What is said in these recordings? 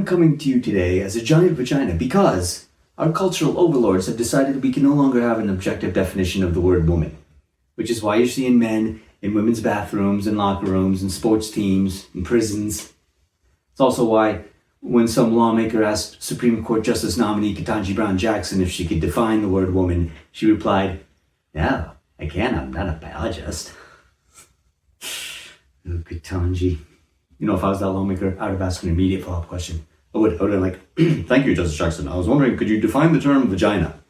coming to you today as a giant vagina because our cultural overlords have decided we can no longer have an objective definition of the word woman, which is why you're seeing men in women's bathrooms and locker rooms and sports teams and prisons. It's also why when some lawmaker asked Supreme Court Justice nominee Ketanji Brown Jackson if she could define the word woman, she replied, "No, I can't. I'm not a biologist." Oh, Ketanji. You know, if I was that lawmaker, I would have asked an immediate follow-up question. I would have been like, "Thank you, Justice Jackson. I was wondering, could you define the term vagina?"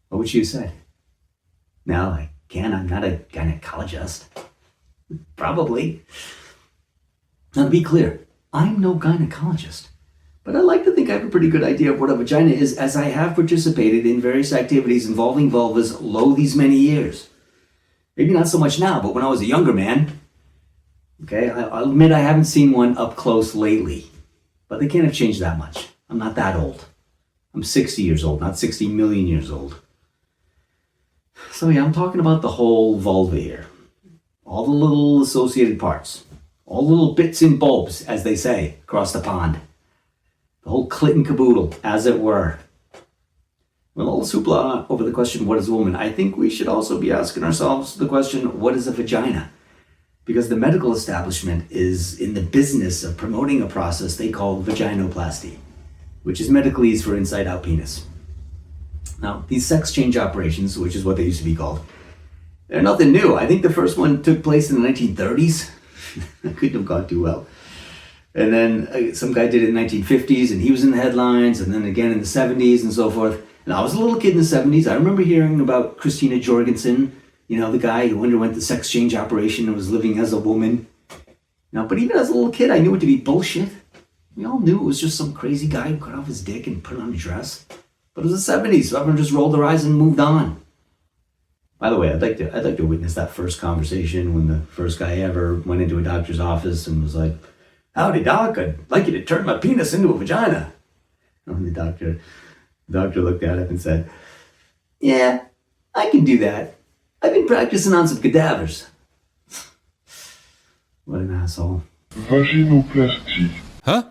What would she have said? "No, I can't. I'm not a gynecologist." Probably. Now, to be clear, I'm no gynecologist, but I like to think I have a pretty good idea of what a vagina is, as I have participated in various activities involving vulvas these many years. Maybe not so much now, but when I was a younger man, okay, I'll admit I haven't seen one up close lately, but they can't have changed that much. I'm not that old. I'm 60 years old, not 60 million years old. So yeah, I'm talking about the whole vulva here. All the little associated parts. All the little bits and bulbs, as they say, across the pond. The whole clit and caboodle, as it were. With all the hoopla over the question, what is a woman? I think we should also be asking ourselves the question, what is a vagina? Because the medical establishment is in the business of promoting a process they call vaginoplasty, which is medicalese for inside-out penis. Now, these sex change operations, which is what they used to be called, they're nothing new. I think the first one took place in the 1930s. That couldn't have gone too well. And then some guy did it in the 1950s, and he was in the headlines, and then again in the 70s and so forth. And I was a little kid in the 70s. I remember hearing about Christina Jorgensen, you know, the guy who underwent the sex change operation and was living as a woman. Now, but even as a little kid, I knew it to be bullshit. We all knew it was just some crazy guy who cut off his dick and put on a dress. But it was the 70s, so everyone just rolled their eyes and moved on. By the way, I'd like to witness that first conversation when the first guy ever went into a doctor's office and was like, "Howdy, doc, I'd like you to turn my penis into a vagina." And the doctor looked at it and said, "Yeah, I can do that. I've been practicing on some cadavers." What an asshole. Vaginoplasty. Huh?